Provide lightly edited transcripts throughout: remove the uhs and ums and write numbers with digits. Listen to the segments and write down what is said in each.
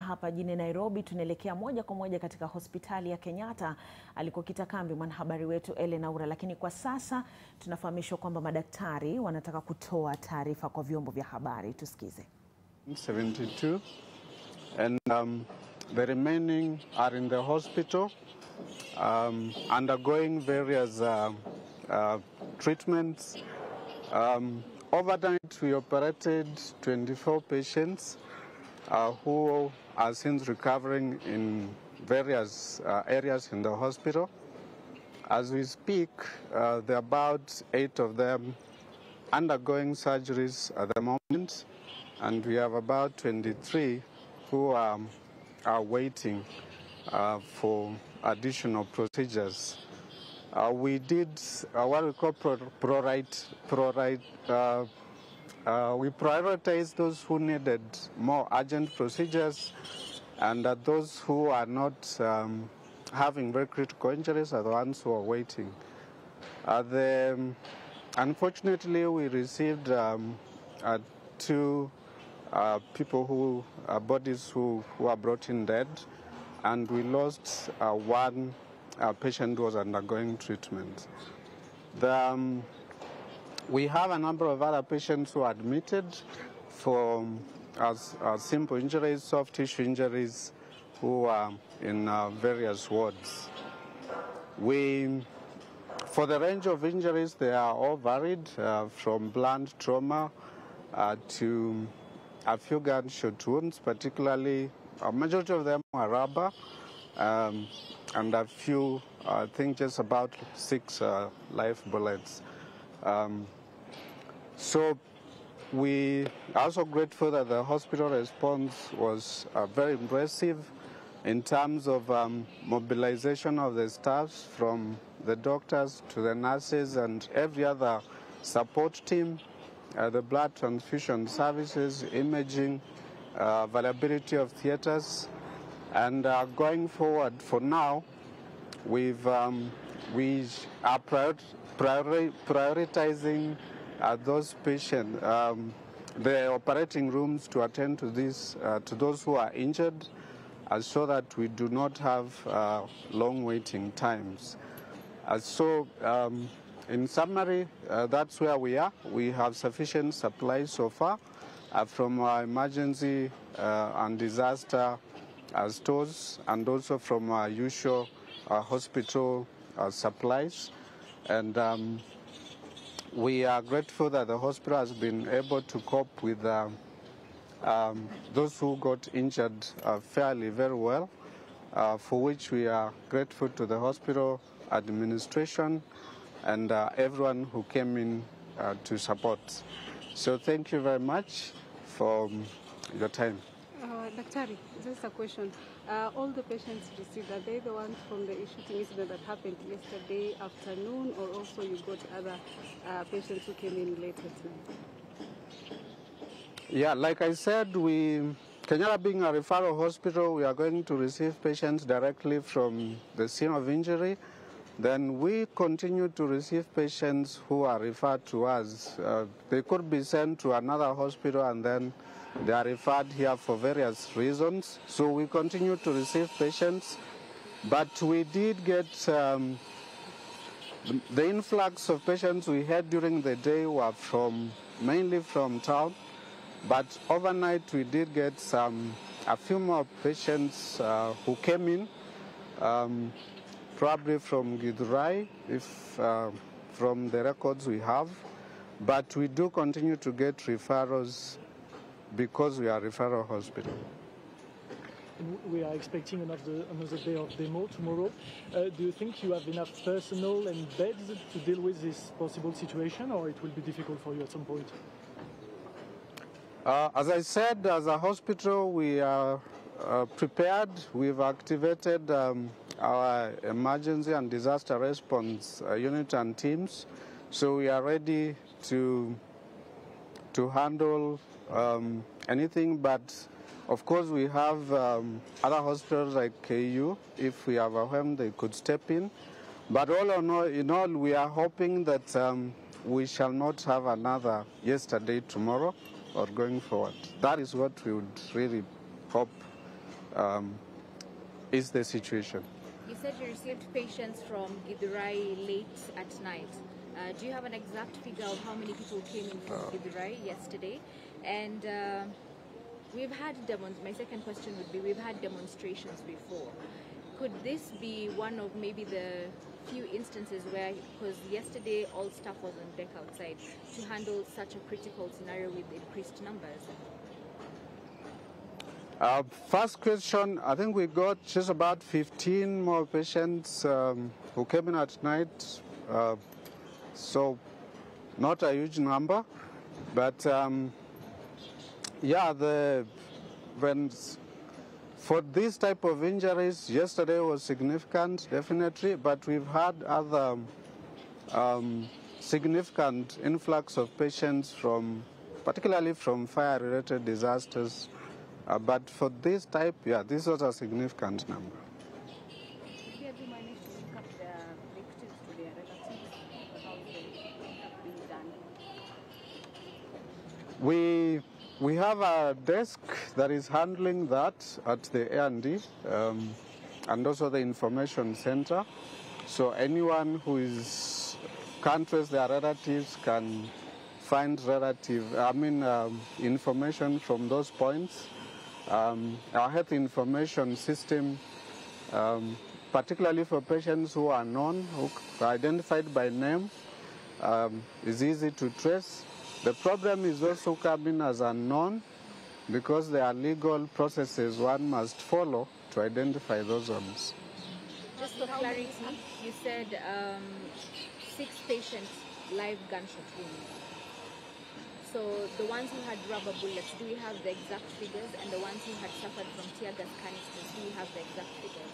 hapa jijini Nairobi, tunaelekea moja kwa moja katika hospitali ya Kenyatta alikokita kambi mwanahabari wetu Naura. Lakini kwa sasa tunafahamishwa kwamba madaktari wanataka kutoa taarifa kwa vyombo vya habari. Tusikize. 72 and the remaining are in the hospital undergoing various treatments. Overnight we operated 24 patients who are since recovering in various areas in the hospital. As we speak, there are about 8 of them undergoing surgeries at the moment, and we have about 23 who are waiting for additional procedures. We did what we call we prioritized those who needed more urgent procedures, and those who are not having very critical injuries are the ones who are waiting. Unfortunately, we received 2 people who bodies who are brought in dead, and we lost 1 patient who was undergoing treatment. We have a number of other patients who are admitted for simple injuries, soft tissue injuries, who are in various wards. For the range of injuries, they are all varied, from blunt trauma to a few gunshot wounds, particularly. A majority of them are rubber, and a few, I think just about 6 live bullets. So we are also grateful that the hospital response was very impressive in terms of mobilization of the staffs, from the doctors to the nurses and every other support team, the blood transfusion services, imaging, availability of theaters. And going forward, for now, we are prioritizing those patients, the operating rooms, to attend to this, to those who are injured, so that we do not have long waiting times. In summary, that's where we are. We have sufficient supplies so far from our emergency and disaster stores, and also from our usual hospital supplies. And we are grateful that the hospital has been able to cope with those who got injured fairly very well, for which we are grateful to the hospital administration and everyone who came in to support. So thank you very much for your time. Daktari, just a question. All the patients received, are they the ones from the shooting incident that happened yesterday afternoon, or also you got other patients who came in late at night? Yeah, like I said, Kenyatta being a referral hospital, we are going to receive patients directly from the scene of injury. Then we continue to receive patients who are referred to us. They could be sent to another hospital and then they are referred here for various reasons. So we continue to receive patients, but we did get the influx of patients we had during the day were mainly from town, but overnight we did get a few more patients who came in, probably from Githurai, from the records we have, but we do continue to get referrals because we are a referral hospital. We are expecting another day of demo tomorrow. Do you think you have enough personnel and beds to deal with this possible situation, or it will be difficult for you at some point? As I said, as a hospital, we are prepared. We've activated our emergency and disaster response unit and teams, so we are ready to handle anything. But of course, we have other hospitals like KU. If we are overwhelmed, they could step in. But all in all, we are hoping that we shall not have another yesterday tomorrow or going forward. That is what we would really hope is the situation. You said you received patients from Githurai late at night. Do you have an exact figure of how many people came in from Githurai yesterday? And we've had my second question would be, we've had demonstrations before. Could this be one of maybe the few instances where, because yesterday all staff was on deck outside to handle such a critical scenario with increased numbers? First question, I think we got just about 15 more patients who came in at night. So not a huge number, but yeah, for this type of injuries, yesterday was significant, definitely, but we've had other significant influx of patients particularly from fire-related disasters. But for this type, yeah, this was a significant number. Have you managed to link up the victims to their relatives? How is the being done? We have a desk that is handling that at the A&D and also the information center. So anyone who can't trace their relatives can find information from those points. Our health information system, particularly for patients who are known, who are identified by name, is easy to trace. The problem is those who come in as unknown, because there are legal processes one must follow to identify those ones. Just for clarity, you said 6 patients live gunshot wounds. So the ones who had rubber bullets, do we have the exact figures? And the ones who had suffered from tear gas canisters, do we have the exact figures?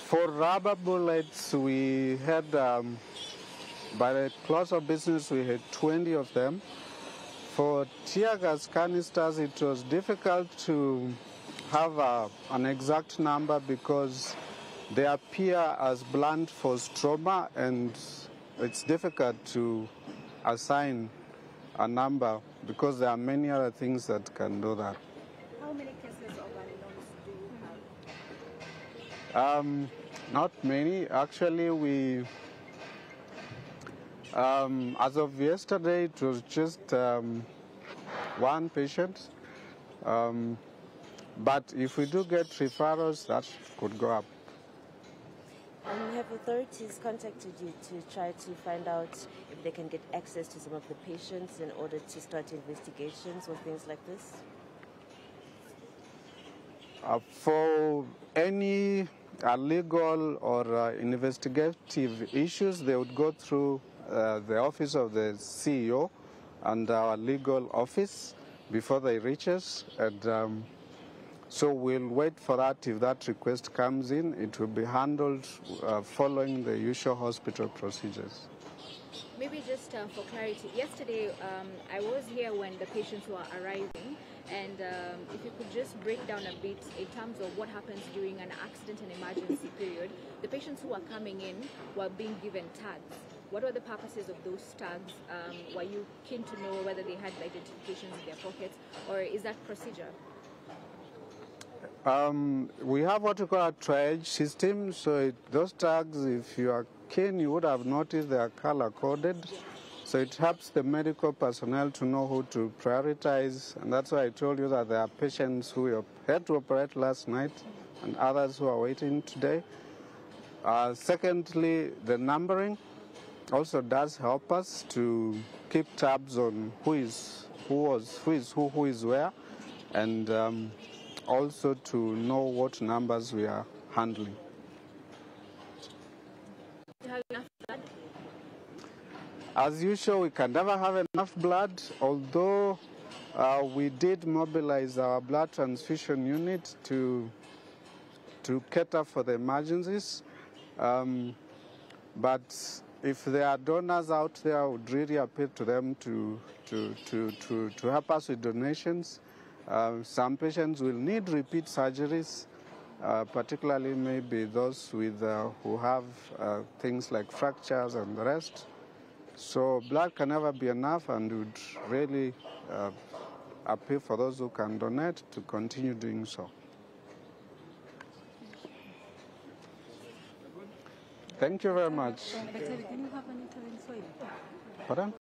For rubber bullets, we had, by the close of business, we had 20 of them. For tear gas canisters, it was difficult to have an exact number because they appear as blunt force trauma, and it's difficult to assign a number because there are many other things that can do that. How many cases of unknowns do you have? Not many. Actually, as of yesterday, it was just one patient. But if we do get referrals, that could go up. Have authorities contacted you to try to find out if they can get access to some of the patients in order to start investigations or things like this? For any legal or investigative issues, they would go through the office of the CEO and our legal office before they reach us. And so we'll wait for that. If that request comes in, it will be handled following the usual hospital procedures. Maybe just for clarity, yesterday I was here when the patients were arriving, and if you could just break down a bit in terms of what happens during an accident and emergency period. The patients who were coming in were being given tags. What were the purposes of those tags? Were you keen to know whether they had identifications in their pockets, or is that procedure? We have what we call a triage system, so those tags, if you are keen, you would have noticed they are color-coded. So it helps the medical personnel to know who to prioritize, and that's why I told you that there are patients who had to operate last night and others who are waiting today. Secondly, the numbering also does help us to keep tabs on who is where, and also to know what numbers we are handling. Do you have enough blood? As usual, we can never have enough blood, although we did mobilize our blood transfusion unit to cater for the emergencies. But if there are donors out there, I would really appeal to them to help us with donations. Some patients will need repeat surgeries, particularly maybe those with who have things like fractures and the rest. So blood can never be enough, and would really appeal for those who can donate to continue doing so. Thank you very much. Daktari, can you have an interview in Swahili? Pardon?